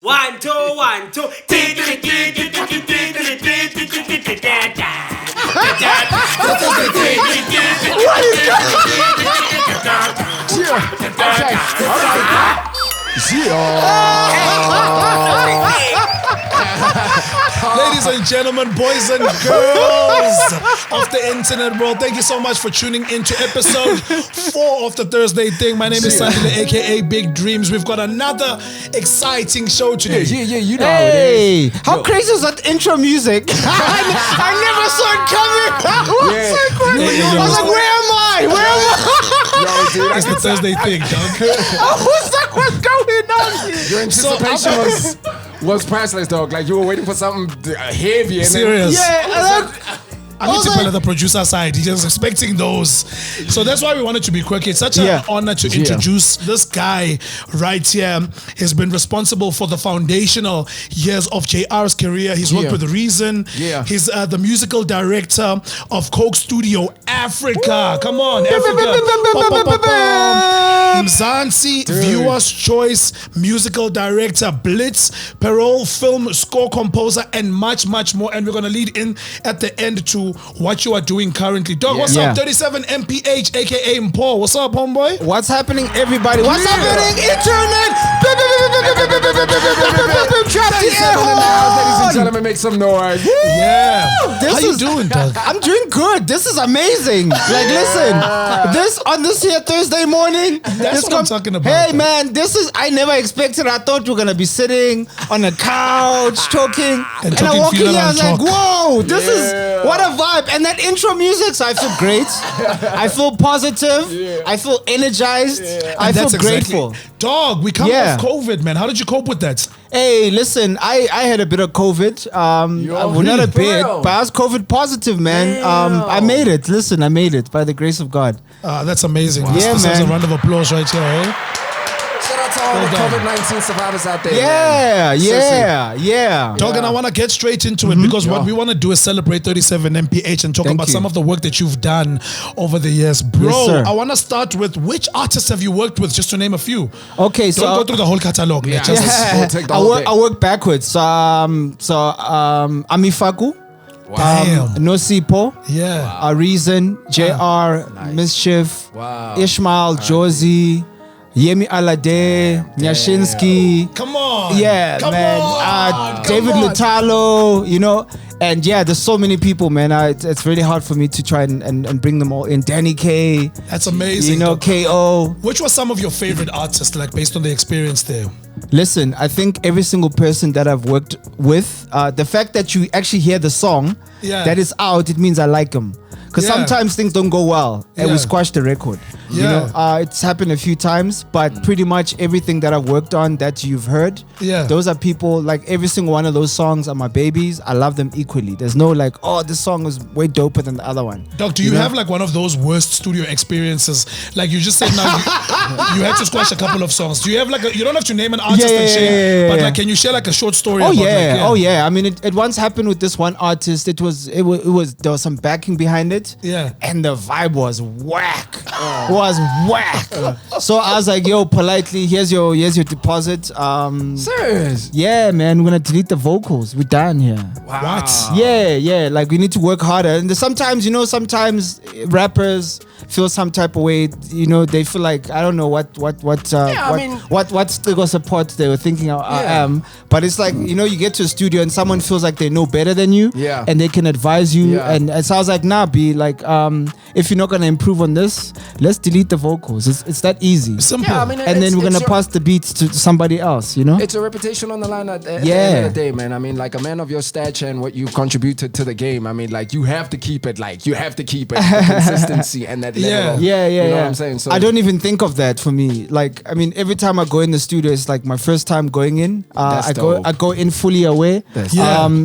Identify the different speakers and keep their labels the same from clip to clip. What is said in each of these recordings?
Speaker 1: 1, 2, 1, 2.
Speaker 2: What is that?
Speaker 3: Ladies and gentlemen, boys and girls of the internet world, thank you so much for tuning into episode 4 of the Thursday Thing. My name is Sandile, aka Big Dreams. We've got another exciting show today.
Speaker 2: Yeah, you know how it is.
Speaker 4: How crazy is that intro music? I never saw it coming. I was like, where am I?
Speaker 2: Yo, dude,
Speaker 3: It's the Thursday Thing, dog.
Speaker 4: What's that? What's going on here?
Speaker 2: your anticipation was priceless, dog. Like you were waiting for something heavy. And
Speaker 3: Serious.
Speaker 4: Yeah,
Speaker 3: I need to play the producer side. He's just expecting those. So that's why we wanted to be quick. It's such an honor to introduce this guy right here. He's been responsible for the foundational years of JR's career. He's worked with Reason.
Speaker 2: Yeah.
Speaker 3: He's the musical director of Coke Studio Africa. Come on, Africa. Mzansi, Viewer's Choice, musical director, Blitz, Parole, film score composer, and much, much more. And we're going to lead in at the end to what you are doing currently. Dog, what's up? 37 MPH, aka Mpho. What's up, homeboy?
Speaker 4: what's happening, everybody? What's happening, internet?
Speaker 2: Ladies and gentlemen, make some noise.
Speaker 3: Yeah. How you
Speaker 4: is-
Speaker 3: doing, dog?
Speaker 4: I'm doing good. This is amazing. Like, listen, this here Thursday morning.
Speaker 3: That's what I'm talking about.
Speaker 4: Hey, man, I never expected. I thought we were gonna be sitting on a couch talking, and I
Speaker 3: talking
Speaker 4: walk in here. I
Speaker 3: funeral
Speaker 4: was like,
Speaker 3: talk.
Speaker 4: whoa, this is what a vibe. And that intro music, so I feel great. I feel positive. I feel energized. I feel grateful.
Speaker 3: Dog, we come off COVID, man. How did you cope with that?
Speaker 4: Hey, listen, I had a bit of COVID. Well, not a bit, but I was COVID positive, man. I made it. Listen, I made it by the grace of God.
Speaker 3: That's amazing.
Speaker 4: Yeah,
Speaker 3: this deserves
Speaker 4: man.
Speaker 3: a round of applause right here, eh?
Speaker 2: Shout out to all the COVID-19 survivors out there.
Speaker 4: Yeah.
Speaker 3: Dog, and I want to get straight into it because what we want to do is celebrate 37 MPH and talk
Speaker 4: Thank
Speaker 3: about
Speaker 4: you.
Speaker 3: some of the work that you've done over the years. Bro,
Speaker 4: Yes, sir.
Speaker 3: I want to start with which artists have you worked with, just to name a few.
Speaker 4: Okay,
Speaker 3: Don't go through the whole catalog.
Speaker 2: Yeah.
Speaker 3: Just,
Speaker 2: We'll take the whole day.
Speaker 4: I work backwards. Ami Faku,
Speaker 3: Damn.
Speaker 4: Nosipho,
Speaker 3: Yeah.
Speaker 4: Reason, JR, Mischief,
Speaker 2: Wow.
Speaker 4: Ishmael, Josie, Yemi Alade, Nyashinsky.
Speaker 3: Come on.
Speaker 4: Yeah, man. David Lutalo, you know. And yeah, there's so many people, man. It's really hard for me to try and bring them all in. Danny K,
Speaker 3: That's amazing.
Speaker 4: you know,
Speaker 3: dog.
Speaker 4: KO.
Speaker 3: Which was some of your favorite artists, like based on the experience there?
Speaker 4: Listen, I think every single person that I've worked with, the fact that you actually hear the song that is out, it means I like them. Because sometimes things don't go well and we squash the record. You know, it's happened a few times, but pretty much everything that I've worked on that you've heard, those are people, like every single one of those songs are my babies. I love them equally. There's no like, oh, this song was way doper than the other one.
Speaker 3: Doc, do you have like one of those worst studio experiences? Like you just said now, you had to squash a couple of songs. Do you have like you don't have to name an artist and share, but like can you share like a short story about
Speaker 4: Oh yeah. I mean, it once happened with this one artist. It was there was some backing behind it.
Speaker 3: Yeah.
Speaker 4: And the vibe was whack. So I was like, yo, politely, here's your deposit.
Speaker 2: Serious?
Speaker 4: Yeah, man, we're gonna delete the vocals. We're done here.
Speaker 2: Wow.
Speaker 3: What?
Speaker 4: Yeah. Like we need to work harder. And sometimes rappers feel some type of way. You know, they feel like I don't know what still support they were thinking I am. But it's like, you know, you get to a studio and someone feels like they know better than you.
Speaker 2: Yeah.
Speaker 4: And they can advise you.
Speaker 2: Yeah.
Speaker 4: And so I was like, nah, B, like if you're not gonna improve on this, let's delete the vocals. It's that easy.
Speaker 3: Simple.
Speaker 2: Yeah, I mean,
Speaker 4: And then we're gonna pass the beats to somebody else, you know?
Speaker 2: It's a reputation on the line at the end of the day, man. I mean, like a man of your stature and what you contributed to the game. I mean, like you have to keep it. The consistency and that level.
Speaker 4: Yeah.
Speaker 2: You know what I'm saying? So
Speaker 4: I don't even think of that for me. Like, I mean, every time I go in the studio, it's like my first time going in. I go in fully aware.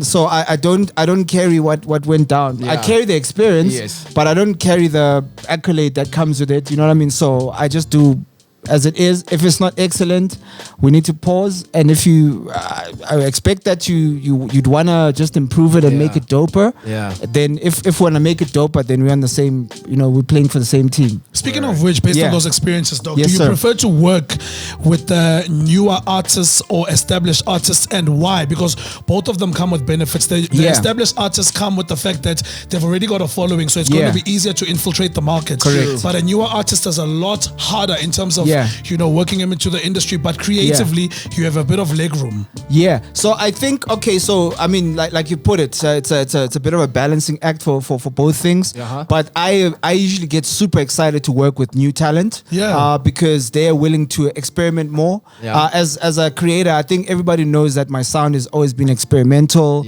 Speaker 4: So I don't carry what went down.
Speaker 2: Yeah.
Speaker 4: I carry the experience, but I don't carry the accolade that comes with it. You know what I mean? So I just do as it is. If it's not excellent, we need to pause. And if you, I expect that you'd wanna just improve it and make it doper.
Speaker 2: Yeah.
Speaker 4: Then if we wanna make it doper, then we're on the same. We're playing for the same team.
Speaker 3: Speaking of which, based on those experiences, Doc,
Speaker 4: Yes,
Speaker 3: do you
Speaker 4: sir.
Speaker 3: prefer to work with newer artists or established artists, and why? Because both of them come with benefits. The established artists come with the fact that they've already got a following, so it's going to be easier to infiltrate the market.
Speaker 4: Correct.
Speaker 3: But a newer artist is a lot harder in terms of working him into the industry. But creatively, you have a bit of leg room.
Speaker 4: Yeah. So I think so I mean, like you put it, it's a bit of a balancing act for both things. But I usually get super excited to work with new talent. Because they are willing to experiment more. As a creator, I think everybody knows that my sound has always been experimental.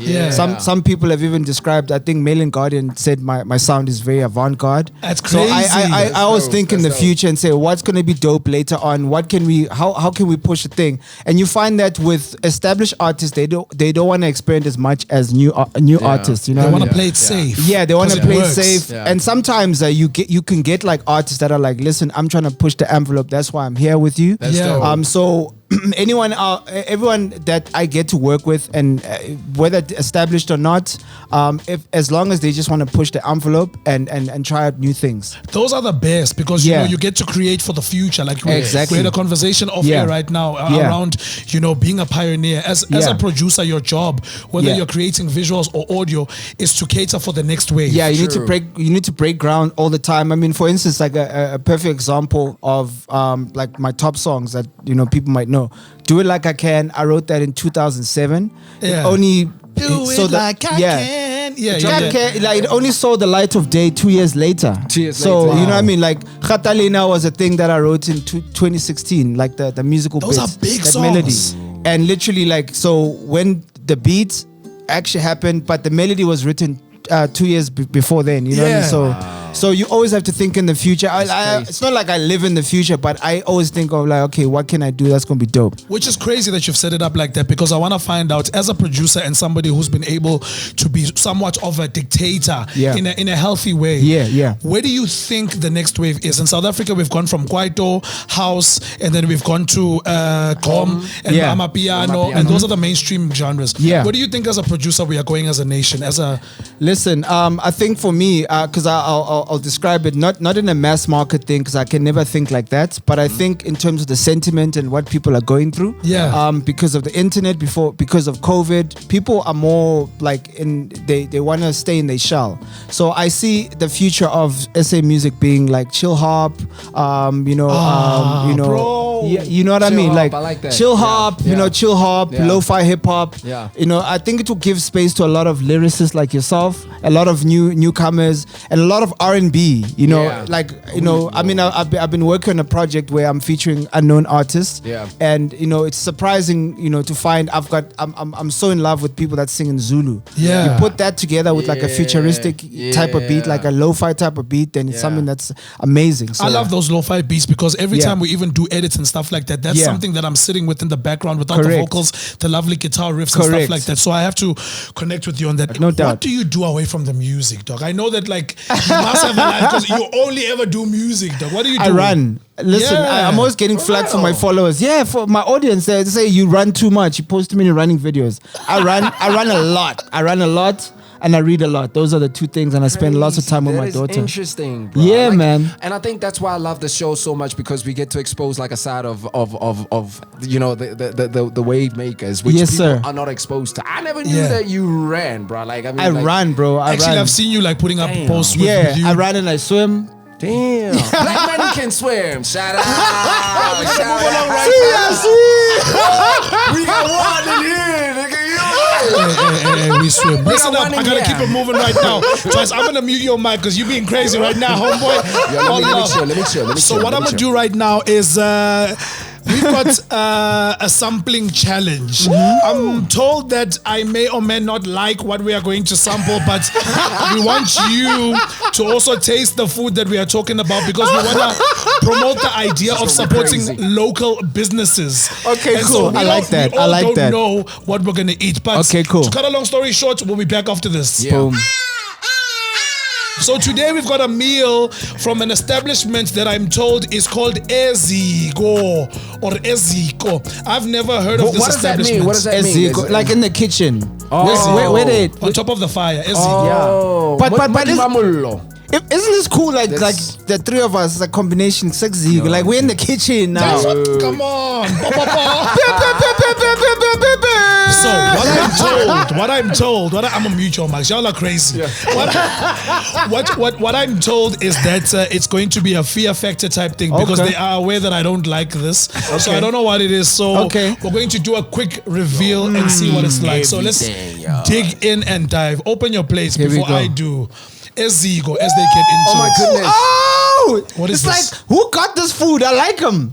Speaker 4: Some people have even described, I think Mail and Guardian said my sound is very avant-garde.
Speaker 3: That's crazy.
Speaker 4: So I always think in the future and say, what's going to be dope later on? What can we, how can we push a thing? And you find that with established artists, they don't want to experiment as much as new artists. You know,
Speaker 3: they want to play it safe.
Speaker 4: Yeah, they want to play it safe.
Speaker 2: Yeah.
Speaker 4: And sometimes you can get like artists that are like, listen, I'm trying to push the envelope. That's why I'm here with you.
Speaker 2: That's dope.
Speaker 4: So everyone that I get to work with, and whether established or not, as long as they just want to push the envelope and try out new things,
Speaker 3: those are the best, because you get to create for the future. Like we had a conversation off here right now around being a pioneer as a producer. Your job, whether you're creating visuals or audio, is to cater for the next wave.
Speaker 4: Yeah, you need to break ground all the time. I mean, for instance, like a perfect example of like my top songs that people might know. Do It Like I Can. I wrote that in 2007.
Speaker 3: Yeah.
Speaker 4: It only
Speaker 3: Like I can.
Speaker 4: Like it only saw the light of day 2 years later.
Speaker 2: 2 years
Speaker 4: so
Speaker 2: later.
Speaker 4: you know what I mean? Like Khatalina was a thing that I wrote in 2016. Like the musical
Speaker 3: Those
Speaker 4: bits,
Speaker 3: are big
Speaker 4: that
Speaker 3: songs.
Speaker 4: melody, and literally like so when the beat actually happened, but the melody was written 2 years before then. You know what I mean? So you always have to think in the future. It's not like I live in the future, but I always think of like, okay, what can I do that's going to be dope?
Speaker 3: Which is crazy that you've set it up like that, because I want to find out, as a producer and somebody who's been able to be somewhat of a dictator in a healthy way. Where do you think the next wave is? In South Africa, we've gone from Kwaito, House, and then we've gone to Gqom and Amapiano, and those are the mainstream genres. Where do you think as a producer we are going as a nation?
Speaker 4: Listen, I think for me, because I'll describe it not in a mass market thing, because I can never think like that, but I think in terms of the sentiment and what people are going through. Because of the internet, because of COVID, people are more like they want to stay in their shell. So I see the future of SA music being like chill hop,
Speaker 3: bro.
Speaker 4: you know what I mean?
Speaker 2: Hop, I like that.
Speaker 4: Chill hop, chill hop, lo-fi hip hop. I think it will give space to a lot of lyricists like yourself, a lot of newcomers, and a lot of R&B. I mean, I've been working on a project where I'm featuring unknown artists. And it's surprising, to find I'm so in love with people that sing in Zulu. You put that together with like a futuristic type of beat, like a lo-fi type of beat, then it's something that's amazing. So,
Speaker 3: I love those lo-fi beats, because every time we even do edits and stuff like that, that's something that I'm sitting with in the background without the vocals, the lovely guitar riffs and stuff like that. So I have to connect with you on that.
Speaker 4: No doubt.
Speaker 3: What do you do away from the music, dog? I know that like you must have a life, because you only ever do music, dog. What do you do?
Speaker 4: I run. Listen, I'm always getting flack from my followers. Yeah, for my audience, they say you run too much. You post too many running videos. I run a lot. And I read a lot. Those are the two things, and I spend lots of time with my daughter.
Speaker 2: Interesting, bro.
Speaker 4: Yeah, man.
Speaker 2: And I think that's why I love the show so much, because we get to expose like a side of the wave makers, which people are not exposed to. I never knew that you ran, bro. Like I
Speaker 4: run, bro.
Speaker 3: Actually, I've seen you like putting up posts with you.
Speaker 4: I run and I swim.
Speaker 2: Damn. Black men can swim. Shout out. We got one in here, nigga.
Speaker 3: Hey, we swim. Listen up, I gotta keep it moving right now. Twice, I'm gonna mute your mic because you being crazy right now, homeboy.
Speaker 2: Let me chill.
Speaker 3: So what I'm gonna do right now is we've got a sampling challenge. I'm told that I may or may not like what we are going to sample, but we want you to also taste the food that we are talking about, because we want to promote the idea of supporting local businesses.
Speaker 4: Okay,
Speaker 3: and
Speaker 4: cool.
Speaker 3: So
Speaker 4: I like that.
Speaker 3: We all don't know what we're going to eat. But
Speaker 4: okay, cool.
Speaker 3: To cut a long story short, we'll be back after this.
Speaker 4: Boom.
Speaker 3: So today we've got a meal from an establishment that I'm told is called Eziko or Eziko. I've never heard of this establishment.
Speaker 2: What does that mean?
Speaker 4: Eziko, like in the kitchen.
Speaker 2: Oh.
Speaker 4: Where they
Speaker 3: On top of the fire, Eziko.
Speaker 2: Oh.
Speaker 4: Yeah. But isn't this cool? Like
Speaker 2: That's-
Speaker 4: the three of us, a combination sexy. Like we're in the kitchen now.
Speaker 3: Come on. So what I'm told, I'm a mutual Max. Y'all are crazy. Yeah. What I'm told is that it's going to be a fear factor type thing because they are aware that I don't like this. Okay. So I don't know what it is. So we're going to do a quick reveal and see what it's like. So let's dig in and dive. Open your plates before I do. Eziko, as they get into
Speaker 2: Oh my goodness.
Speaker 4: Oh!
Speaker 3: What is
Speaker 4: it's
Speaker 3: this?
Speaker 4: like, who got this food? I like them.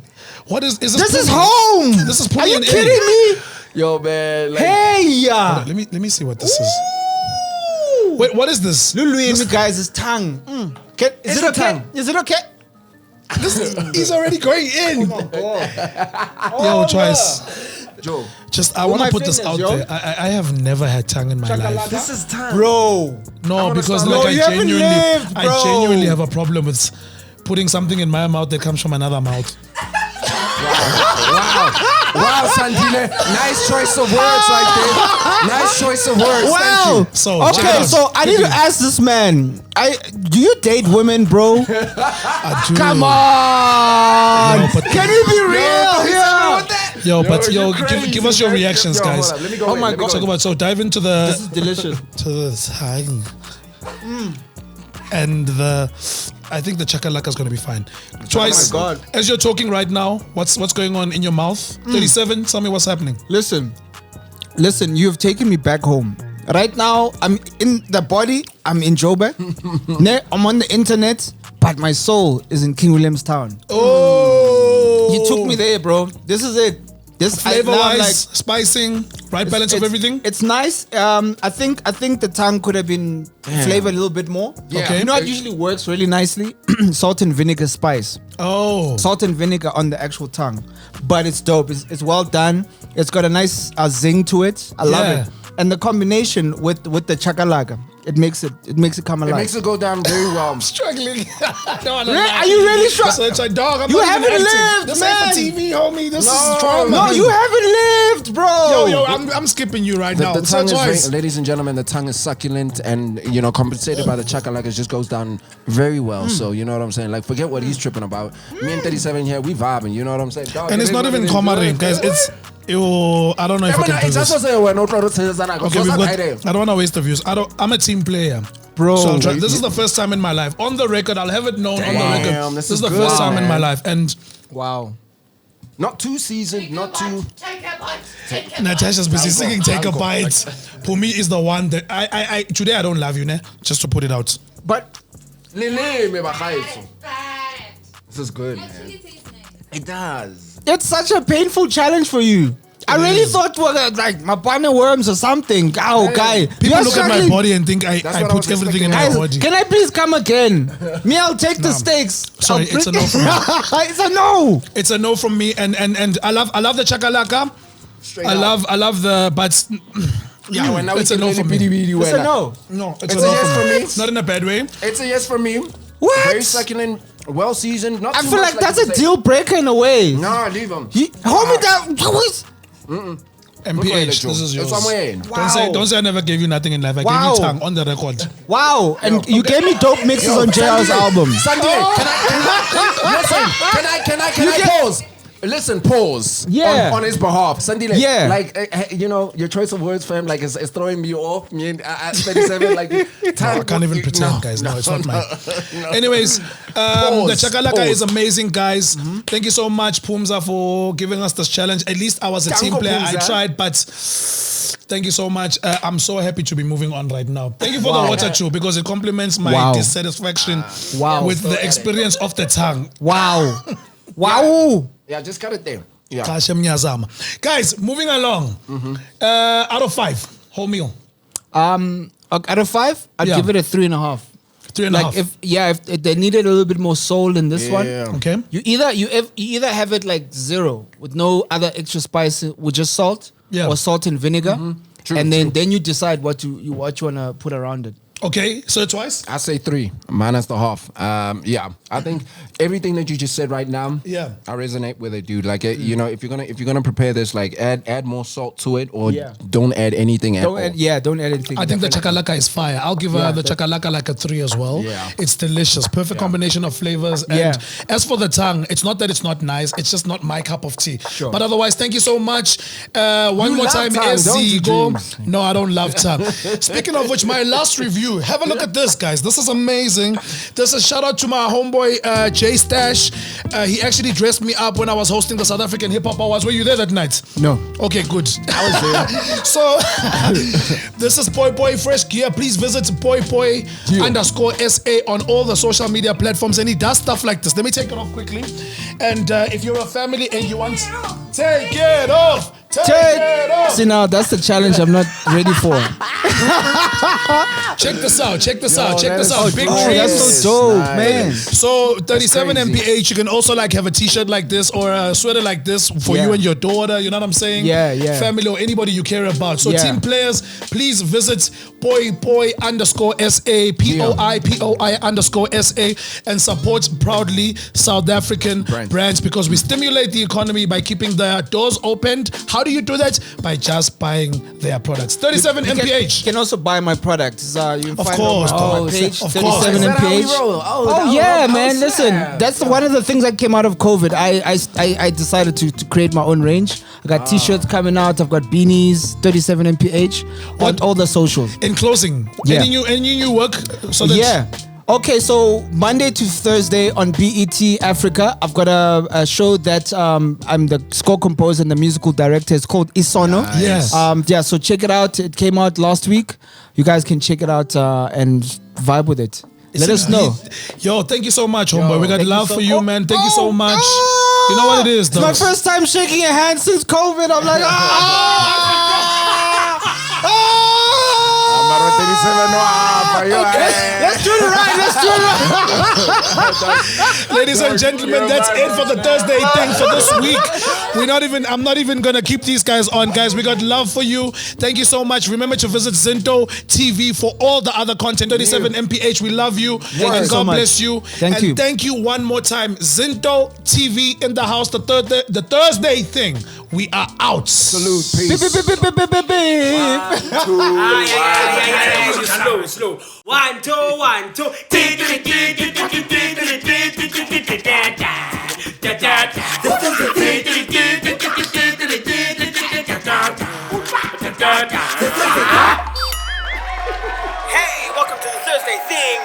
Speaker 3: What is this?
Speaker 4: This is home.
Speaker 3: This is
Speaker 4: Are you
Speaker 3: Pulley and
Speaker 4: kidding
Speaker 3: Eddie.
Speaker 4: me?
Speaker 2: Yo, man. Like,
Speaker 4: Hey!
Speaker 3: Let me see what this is. Wait, what is this?
Speaker 4: Lulu, guys, is tongue. Is it okay?
Speaker 2: tongue.
Speaker 4: Is it okay?
Speaker 3: He's already going in. Yo, Twice.
Speaker 2: Joe.
Speaker 3: I want to
Speaker 4: my
Speaker 3: put this
Speaker 4: fingers,
Speaker 3: out
Speaker 4: yo.
Speaker 3: there. I have never had tongue in my life.
Speaker 2: This is time.
Speaker 4: Bro.
Speaker 3: No, because
Speaker 2: start-
Speaker 3: like
Speaker 4: No, you haven't lived,
Speaker 3: I
Speaker 4: bro.
Speaker 3: genuinely have a problem with putting something in my mouth that comes from another mouth.
Speaker 2: Wow, Sandile. Nice choice of words right there. Nice choice of words.
Speaker 4: Wow.
Speaker 2: Thank you.
Speaker 3: So, check it
Speaker 4: Okay,
Speaker 3: out.
Speaker 4: so I need to ask this man. Do you date women, bro?
Speaker 3: I do.
Speaker 4: Come on.
Speaker 3: Yo, but-
Speaker 4: Can you be real here?
Speaker 3: Yo, but
Speaker 2: you're
Speaker 3: give
Speaker 2: crazy,
Speaker 3: us your
Speaker 2: man.
Speaker 3: reactions,
Speaker 2: Yo,
Speaker 3: guys.
Speaker 2: hold up. Let me go
Speaker 4: Oh
Speaker 2: in.
Speaker 4: my
Speaker 2: Let me
Speaker 4: God.
Speaker 2: go
Speaker 3: Talk
Speaker 2: in.
Speaker 3: about dive into
Speaker 4: This is delicious.
Speaker 3: to the tongue. And I think the chakalaka is going to be fine. Twice,
Speaker 4: Oh my God.
Speaker 3: as you're talking right now, what's going on in your mouth? 37, tell me what's happening.
Speaker 4: Listen, you've taken me back home. Right now, I'm in the body, I'm in Joburg. I'm on the internet, but my soul is in King Williamstown.
Speaker 3: Oh!
Speaker 4: You took me there, bro. This is it. This
Speaker 3: Flavor-wise, spicing, right balance of everything?
Speaker 4: It's nice. I think the tongue could have been flavored a little bit more.
Speaker 2: Yeah.
Speaker 3: Okay.
Speaker 4: You know what usually works really nicely? Salt and vinegar spice.
Speaker 3: Oh.
Speaker 4: Salt and vinegar on the actual tongue, but it's dope. It's well done. It's got a nice zing to it. I love
Speaker 3: Yeah.
Speaker 4: it, and the combination with the chakalaka, it makes it come
Speaker 2: It
Speaker 4: alive.
Speaker 2: makes it go down very well.
Speaker 3: Struggling. No,
Speaker 4: Are you really sure?
Speaker 3: So it's like, dog, I'm
Speaker 4: You
Speaker 3: not even
Speaker 4: haven't
Speaker 3: acting.
Speaker 4: lived,
Speaker 3: This
Speaker 4: man.
Speaker 3: ain't for TV, homie. This
Speaker 2: No.
Speaker 3: is trauma.
Speaker 4: No, you haven't lived, bro.
Speaker 3: Yo, I'm skipping you right now.
Speaker 2: The
Speaker 3: So
Speaker 2: tongue is
Speaker 3: Twice.
Speaker 2: ladies and gentlemen, the tongue is succulent and compensated by the chakalaka, it just goes down very well. So you know what I'm saying? Like forget what he's tripping about. Me and 37 here, we vibing. You know what I'm saying? Dog,
Speaker 3: And
Speaker 2: it
Speaker 3: it's
Speaker 2: is
Speaker 3: not
Speaker 2: what
Speaker 3: even
Speaker 2: it is.
Speaker 3: comedy, guys. It's I don't know if I can do this. Okay, I don't want to waste the views. I'm a team player.
Speaker 4: Bro.
Speaker 3: So this is the first time in my life. On the record, I'll have it known on the
Speaker 2: Damn,
Speaker 3: record.
Speaker 2: this
Speaker 3: This is
Speaker 2: is
Speaker 3: the first
Speaker 2: good,
Speaker 3: time in my
Speaker 2: man.
Speaker 3: life. And
Speaker 4: Wow.
Speaker 2: Not too seasoned, not too.
Speaker 3: Natasha's busy singing Take a Bite. For me is the one that I today I don't love you, ne? Just to put it out.
Speaker 4: But
Speaker 2: This is good, man. It does.
Speaker 4: it's such a painful challenge for you. I really thought we're like my partner worms or something. Oh, guy.
Speaker 3: People
Speaker 4: You're
Speaker 3: look at my
Speaker 4: struggling.
Speaker 3: body and think I
Speaker 2: what I
Speaker 3: put
Speaker 2: was
Speaker 3: everything in
Speaker 2: expecting.
Speaker 3: my
Speaker 4: Guys,
Speaker 3: body.
Speaker 4: can I please come again? Me, I'll take the stakes.
Speaker 3: Sorry,
Speaker 4: I'll
Speaker 3: it's a no from me.
Speaker 4: It's a no.
Speaker 3: It's a no from me, and I love the chakalaka. I love the but yeah,
Speaker 2: when now
Speaker 3: it's a no from me.
Speaker 4: It's a no.
Speaker 3: No,
Speaker 2: It's
Speaker 3: it's, a
Speaker 2: a
Speaker 3: no
Speaker 2: yes
Speaker 3: from
Speaker 2: for
Speaker 3: me.
Speaker 2: me.
Speaker 3: Not in a bad way.
Speaker 2: It's a yes for me.
Speaker 4: What?
Speaker 2: Very succulent, well seasoned. Not
Speaker 4: I
Speaker 2: too
Speaker 4: feel
Speaker 2: much
Speaker 4: like that's
Speaker 2: you
Speaker 4: a
Speaker 2: say.
Speaker 4: deal breaker in a way.
Speaker 2: Nah, leave him.
Speaker 4: Hold me down.
Speaker 3: MPH, this is yours.
Speaker 2: It's somewhere.
Speaker 4: Wow.
Speaker 3: Don't say I never gave you nothing in life. I
Speaker 4: Wow.
Speaker 3: gave you tongue on the record.
Speaker 4: Wow. And you gave me dope mixes on JL's album.
Speaker 2: Sunday, can I pause? Listen, pause.
Speaker 4: Yeah.
Speaker 2: On his behalf, Sunday.
Speaker 4: Yeah.
Speaker 2: Like your choice of words, fam, like is throwing me off. Me and 37, like
Speaker 3: I can't even pretend, guys. No, it's not mine. Anyways, the chakalaka is amazing, guys. Thank you so much, Pumza, for giving us this challenge. At least I was a team
Speaker 2: Tango
Speaker 3: player. I
Speaker 2: Pumza.
Speaker 3: tried, but thank you so much. I'm so happy to be moving on right now. Thank you for the water too, because it complements my
Speaker 4: Wow.
Speaker 3: dissatisfaction
Speaker 4: Wow.
Speaker 3: with the experience of the tongue.
Speaker 4: Wow. Wow.
Speaker 2: Yeah, just cut it there. Yeah.
Speaker 3: Kasha Mnyazama. Guys, moving along. Out of 5, whole meal.
Speaker 4: Out of 5, I'd
Speaker 3: Yeah.
Speaker 4: give it a 3.5.
Speaker 3: 3.5.
Speaker 4: If they needed a little bit more soul in this one.
Speaker 3: Okay.
Speaker 4: You either have it like 0 with no other extra spice with just salt,
Speaker 3: Yeah.
Speaker 4: or salt and vinegar,
Speaker 2: True,
Speaker 4: and then you decide what you want to put around it.
Speaker 3: Okay, so twice?
Speaker 2: I say 3 minus the half. Yeah, I think everything that you just said right now.
Speaker 3: Yeah,
Speaker 2: I resonate with it, dude. Like, you know, if you're gonna prepare this, like, add more salt to it, or don't add anything at all.
Speaker 4: Don't add anything.
Speaker 3: I think the chakalaka is fire. I'll give the chakalaka like a 3 as well.
Speaker 2: Yeah,
Speaker 3: it's delicious, perfect combination of flavors. And as for the tongue, it's not that it's not nice. It's just not my cup of tea.
Speaker 4: Sure.
Speaker 3: But otherwise, thank you so much. One more time, SZ go. No, I don't love tongue. Speaking of which, my last review. Have a look at this, guys. This is amazing. This is a shout out to my homeboy J Stash. He actually dressed me up when I was hosting the South African Hip Hop Awards. Were you there that night?
Speaker 4: No.
Speaker 3: Okay, good. I was there. So this is Poi Fresh Gear. Please visit Poi _SA on all the social media platforms, and he does stuff like this. Let me take it off quickly. And if you're a family and you want, take it off. Take it off.
Speaker 4: See, now that's the challenge I'm not ready for.
Speaker 3: Check this out. Check this out. Big
Speaker 4: Oh,
Speaker 3: dreams.
Speaker 4: that's so dope, man.
Speaker 3: So 37 mph, you can also like have a t-shirt like this or a sweater like this for you and your daughter, you know what I'm saying?
Speaker 4: Yeah.
Speaker 3: Family or anybody you care about. So team players, please visit Poi _SA, POI _SA, and support proudly South African brands, because we stimulate the economy by keeping their doors opened. How do you do that? By just buying their products. 37 mph.
Speaker 4: You can also buy my products. You can
Speaker 3: Of
Speaker 4: find
Speaker 3: course.
Speaker 4: it on my page,
Speaker 3: Of
Speaker 4: 37
Speaker 3: course.
Speaker 2: Is that how we
Speaker 4: mph.
Speaker 2: roll?
Speaker 4: Oh yeah, man. Listen, that's one of the things that came out of COVID. I decided to create my own range. I got t-shirts coming out. I've got beanies, 37 mph on all the socials.
Speaker 3: In closing, any new work? So that
Speaker 4: Okay, so Monday to Thursday on BET Africa, I've got a show that I'm the score composer and the musical director. It's called Isono.
Speaker 3: Yes.
Speaker 4: So check it out. It came out last week. You guys can check it out and vibe with it. Let us know.
Speaker 3: Yo, thank you so much, homeboy. We got love for you, man. Thank you so much. You know what it is, though?
Speaker 4: It's my first time shaking your hand since COVID. I'm like, let's do it right.
Speaker 3: Ladies and gentlemen, that's it for the Thursday thing for this week. I'm not even gonna keep these guys on, guys. We got love for you. Thank you so much. Remember to visit Zinto TV for all the other content. 37 mph. We love you. And God bless you.
Speaker 4: Thank you.
Speaker 3: Thank you one more time. Zinto TV in the house. The Thursday thing. We are out.
Speaker 2: Salute. Peace.
Speaker 1: Slow. 1, 2, 1, 2. Hey, welcome to the Thursday thing.